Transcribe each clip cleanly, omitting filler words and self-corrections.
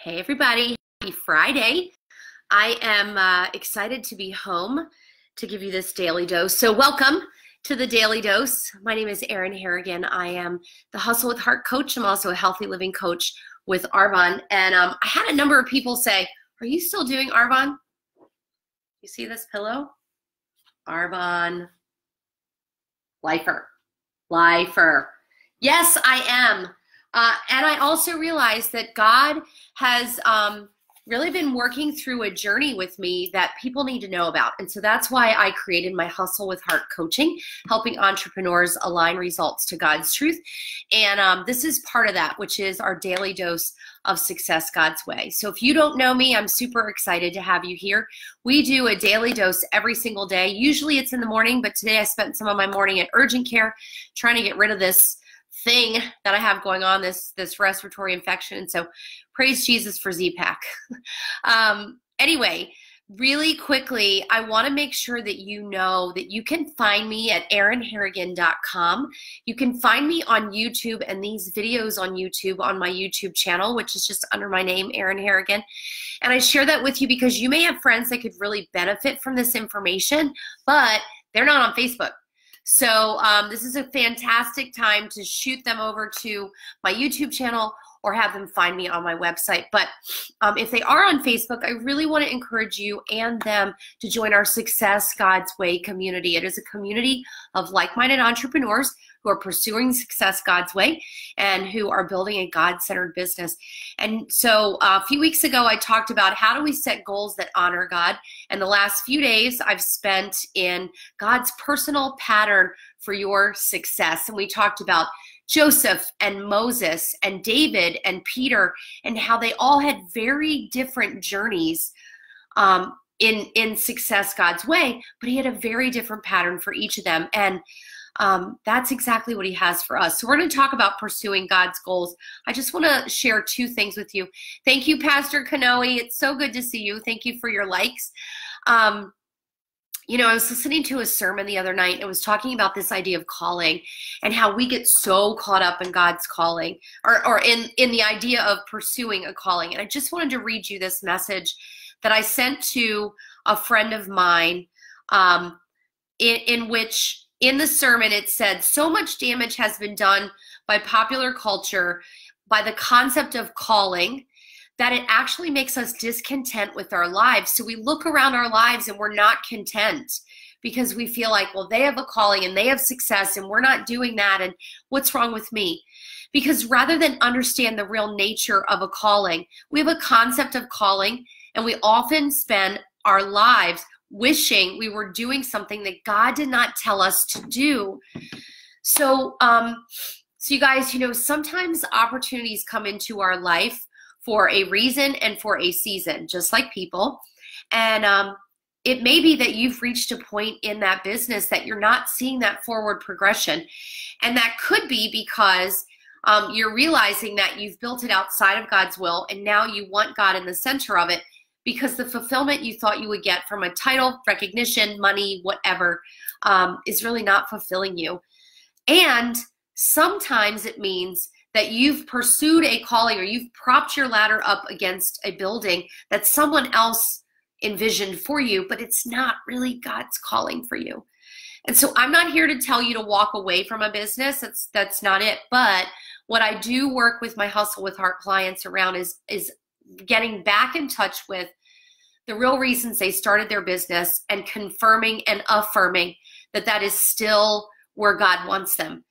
Hey everybody, happy Friday. I am excited to be home to give you this daily dose. So welcome to the Daily Dose. My name is Erin Harrigan. I am the Hustle with Heart coach. I'm also a healthy living coach with Arbonne. And I had a number of people say, are you still doing Arbonne? You see this pillow? Arbonne. Lifer. Yes, I am. And I also realized that God has really been working through a journey with me that people need to know about. And so that's why I created my Hustle with Heart coaching, helping entrepreneurs align results to God's truth. And this is part of that, which is our daily dose of success God's way. So if you don't know me, I'm super excited to have you here. We do a daily dose every single day. Usually it's in the morning, but today I spent some of my morning at urgent care trying to get rid of this thing that I have going on, this respiratory infection. And so praise Jesus for Z-Pak. Anyway, really quickly, I want to make sure that you know that you can find me at erinharrigan.com. You can find me on YouTube and these videos on YouTube on my YouTube channel, which is just under my name, Erin Harrigan. And I share that with you because you may have friends that could really benefit from this information, but they're not on Facebook. So this is a fantastic time to shoot them over to my YouTube channel or have them find me on my website. But if they are on Facebook, I really want to encourage you and them to join our Success God's Way community. It is a community of like-minded entrepreneurs who are pursuing success God's way and who are building a God-centered business. And so a few weeks ago, I talked about how do we set goals that honor God. And the last few days I've spent in God's personal pattern for your success. And we talked about Joseph and Moses and David and Peter and how they all had very different journeys in success God's way, but he had a very different pattern for each of them. And that's exactly what he has for us. So we're going to talk about pursuing God's goals. I just want to share two things with you. Thank you, Pastor Kanoe. It's so good to see you. Thank you for your likes. You know, I was listening to a sermon the other night. It was talking about this idea of calling and how we get so caught up in God's calling or in the idea of pursuing a calling. And I just wanted to read you this message that I sent to a friend of mine in which in the sermon it said, so much damage has been done by popular culture, by the concept of calling, that it actually makes us discontent with our lives. So we look around our lives and we're not content because we feel like, well, they have a calling and they have success and we're not doing that. And what's wrong with me? Because rather than understand the real nature of a calling, we have a concept of calling and we often spend our lives wishing we were doing something that God did not tell us to do. So you guys, you know, sometimes opportunities come into our life for a reason and for a season, just like people. And it may be that you've reached a point in that business that you're not seeing that forward progression. And that could be because you're realizing that you've built it outside of God's will and now you want God in the center of it because the fulfillment you thought you would get from a title, recognition, money, whatever, is really not fulfilling you. And sometimes it means that you've pursued a calling or you've propped your ladder up against a building that someone else envisioned for you, but it's not really God's calling for you. And so I'm not here to tell you to walk away from a business. That's not it. But what I do work with my Hustle with Heart clients around is getting back in touch with the real reasons they started their business and confirming and affirming that that is still where God wants them.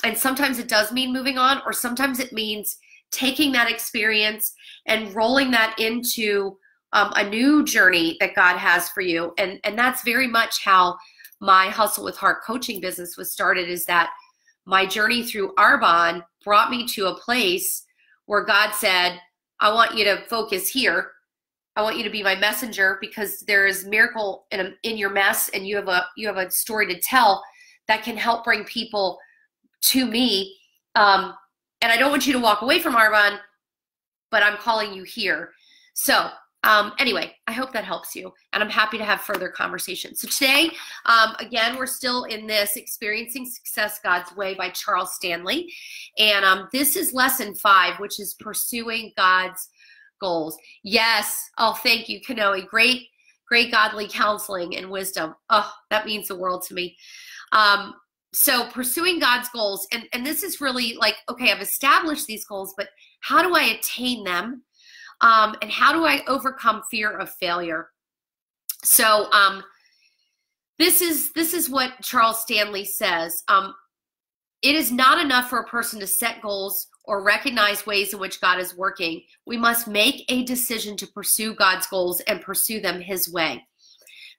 And sometimes it does mean moving on, or sometimes it means taking that experience and rolling that into a new journey that God has for you. And that's very much how my Hustle with Heart coaching business was started, is that my journey through Arbonne brought me to a place where God said, I want you to focus here. I want you to be my messenger because there is miracle in your mess, and you have a story to tell that can help bring people to me. And I don't want you to walk away from Arbonne, but I'm calling you here. So Anyway, I hope that helps you, and I'm happy to have further conversations. So today, again, we're still in this Experiencing Success God's Way by Charles Stanley, and this is lesson 5, which is pursuing God's goals. Yes. Oh, thank you, Kanoe. Great godly counseling and wisdom. Oh, that means the world to me. So pursuing God's goals, and this is really like, okay, I've established these goals, but how do I attain them? And how do I overcome fear of failure? So this is what Charles Stanley says. It is not enough for a person to set goals or recognize ways in which God is working. We must make a decision to pursue God's goals and pursue them his way.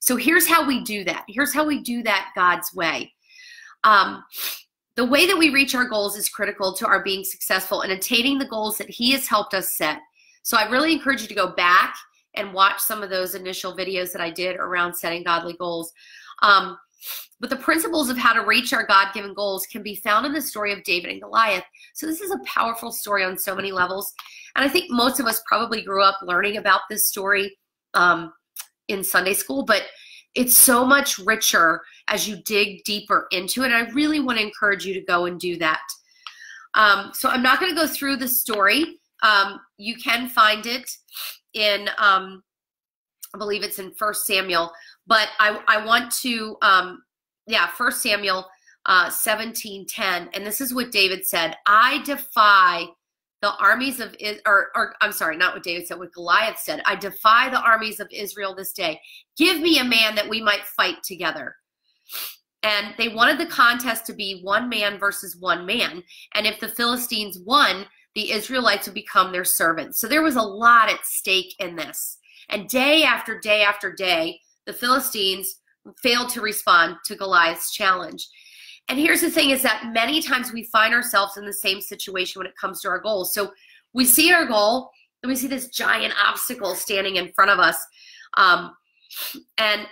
So here's how we do that. Here's how we do that God's way. The way that we reach our goals is critical to our being successful in attaining the goals that he has helped us set. So I really encourage you to go back and watch some of those initial videos that I did around setting godly goals. But the principles of how to reach our God-given goals can be found in the story of David and Goliath. So this is a powerful story on so many levels. And I think most of us probably grew up learning about this story in Sunday school, but it's so much richer as you dig deeper into it. And I really want to encourage you to go and do that. So I'm not going to go through the story. You can find it in, I believe it's in 1 Samuel, but I want to, 1 Samuel 17:10, and this is what David said: I defy the armies of, I'm sorry, not what David said, what Goliath said. I defy the armies of Israel this day. Give me a man that we might fight together. And they wanted the contest to be one man versus one man. And if the Philistines won, the Israelites would become their servants. So there was a lot at stake in this. And day after day after day, the Philistines failed to respond to Goliath's challenge. And here's the thing, is that many times we find ourselves in the same situation when it comes to our goals. So we see our goal and we see this giant obstacle standing in front of us. And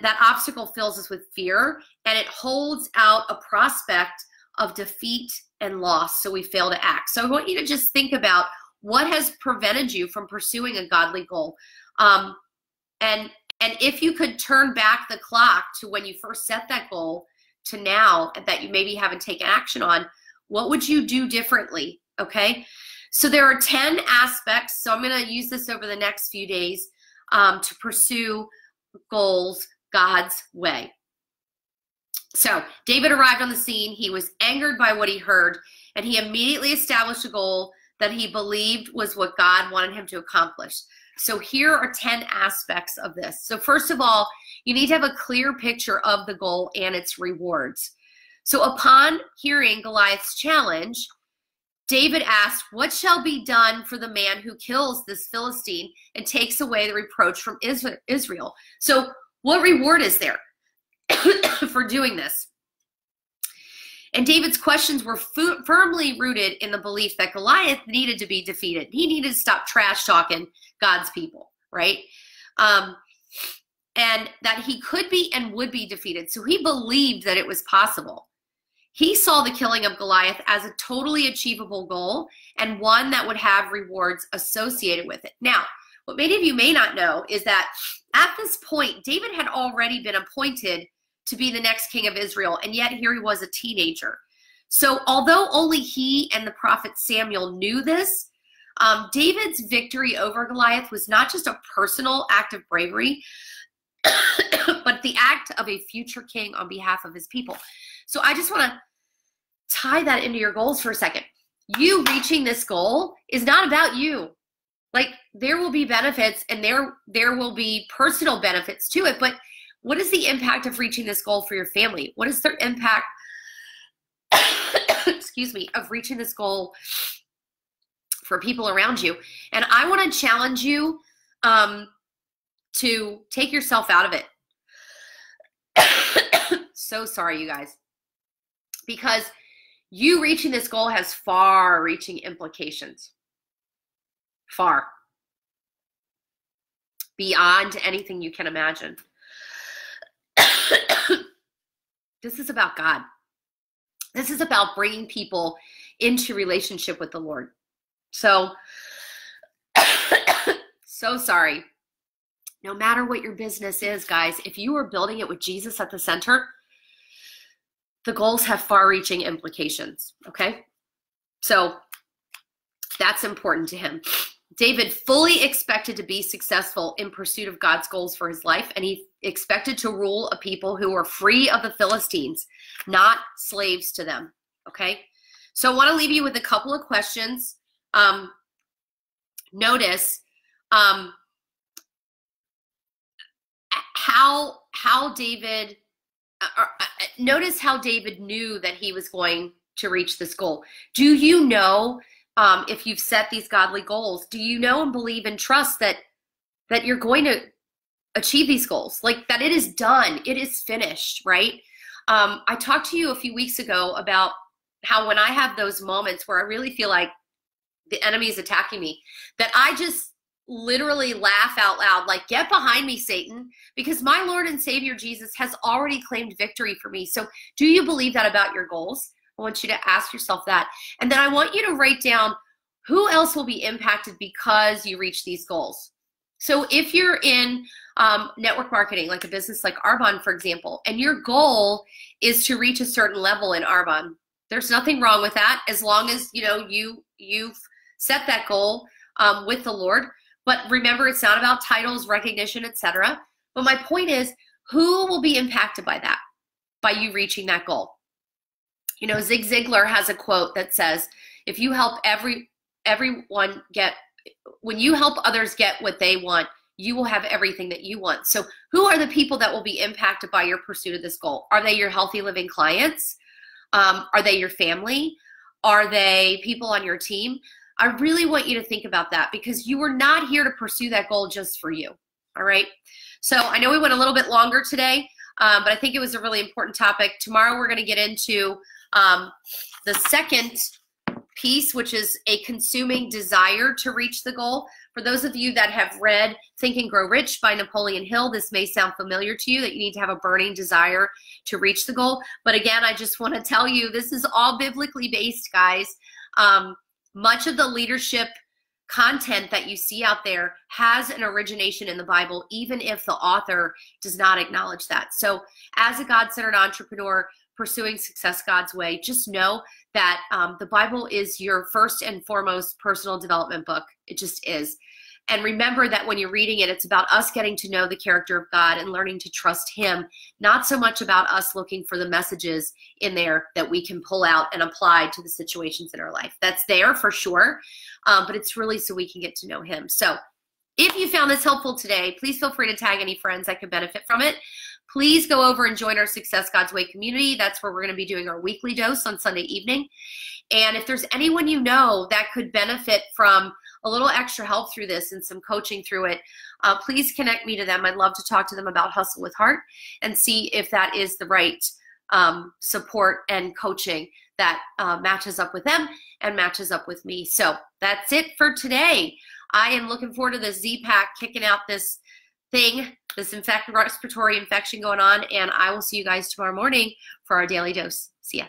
that obstacle fills us with fear, and it holds out a prospect of defeat and loss. So we fail to act. So I want you to just think about what has prevented you from pursuing a godly goal. And if you could turn back the clock to when you first set that goal to now that you maybe haven't taken action on, what would you do differently? Okay. So there are 10 aspects. So I'm going to use this over the next few days to pursue goals God's way. So David arrived on the scene. He was angered by what he heard, and he immediately established a goal that he believed was what God wanted him to accomplish. So here are 10 aspects of this. So first of all, you need to have a clear picture of the goal and its rewards. So upon hearing Goliath's challenge, David asked, what shall be done for the man who kills this Philistine and takes away the reproach from Israel? So what reward is there for doing this? And David's questions were firmly rooted in the belief that Goliath needed to be defeated. He needed to stop trash talking God's people, right? And that he could be and would be defeated. So he believed that it was possible. He saw the killing of Goliath as a totally achievable goal and one that would have rewards associated with it. Now, what many of you may not know is that at this point, David had already been appointed to be the next king of Israel, and yet here he was a teenager. So although only he and the prophet Samuel knew this, David's victory over Goliath was not just a personal act of bravery, but the act of a future king on behalf of his people. So I just want to tie that into your goals for a second. You reaching this goal is not about you. Like, there will be benefits and there will be personal benefits to it, but what is the impact of reaching this goal for your family? What is the impact, excuse me, of reaching this goal for people around you? And I want to challenge you to take yourself out of it. So sorry, you guys. Because you reaching this goal has far-reaching implications. Far. Beyond anything you can imagine. This is about God. This is about bringing people into relationship with the Lord. So, so sorry. No matter what your business is, guys, if you are building it with Jesus at the center, the goals have far-reaching implications, okay? So that's important to him. David fully expected to be successful in pursuit of God's goals for his life, and he expected to rule a people who were free of the Philistines, not slaves to them, okay? So I want to leave you with a couple of questions. Notice how David, notice how David knew that he was going to reach this goal. Do you know, if you've set these godly goals, do you know and believe and trust that you're going to achieve these goals? Like that it is done, it is finished, right? I talked to you a few weeks ago about how when I have those moments where I really feel like the enemy is attacking me, that I just literally laugh out loud, like, get behind me, Satan, because my Lord and Savior Jesus has already claimed victory for me. So do you believe that about your goals? I want you to ask yourself that. And then I want you to write down who else will be impacted because you reach these goals. So if you're in network marketing, like a business like Arbonne, for example, and your goal is to reach a certain level in Arbonne, there's nothing wrong with that as long as you've set that goal with the Lord. But remember, it's not about titles, recognition, etc. But my point is, who will be impacted by that, by you reaching that goal? You know, Zig Ziglar has a quote that says, if you help everyone get, when you help others get what they want, you will have everything that you want. So who are the people that will be impacted by your pursuit of this goal? Are they your healthy living clients? Are they your family? Are they people on your team? I really want you to think about that, because you are not here to pursue that goal just for you, all right? So I know we went a little bit longer today, but I think it was a really important topic. Tomorrow we're going to get into the second piece, which is a consuming desire to reach the goal. For those of you that have read Think and Grow Rich by Napoleon Hill, this may sound familiar to you, that you need to have a burning desire to reach the goal. But again, I just want to tell you, this is all biblically based, guys. Much of the leadership content that you see out there has an origination in the Bible, even if the author does not acknowledge that. So as a God-centered entrepreneur pursuing success God's way, just know that the Bible is your first and foremost personal development book. It just is. And remember that when you're reading it, it's about us getting to know the character of God and learning to trust him, not so much about us looking for the messages in there that we can pull out and apply to the situations in our life. That's there for sure, but it's really so we can get to know him. So if you found this helpful today, please feel free to tag any friends that could benefit from it. Please go over and join our Success God's Way community. That's where we're going to be doing our weekly dose on Sunday evening. And if there's anyone you know that could benefit from a little extra help through this and some coaching through it, please connect me to them. I'd love to talk to them about Hustle with Heart and see if that is the right support and coaching that matches up with them and matches up with me. So that's it for today. I am looking forward to the Z-Pack kicking out this thing, this respiratory infection going on, and I will see you guys tomorrow morning for our daily dose. See ya.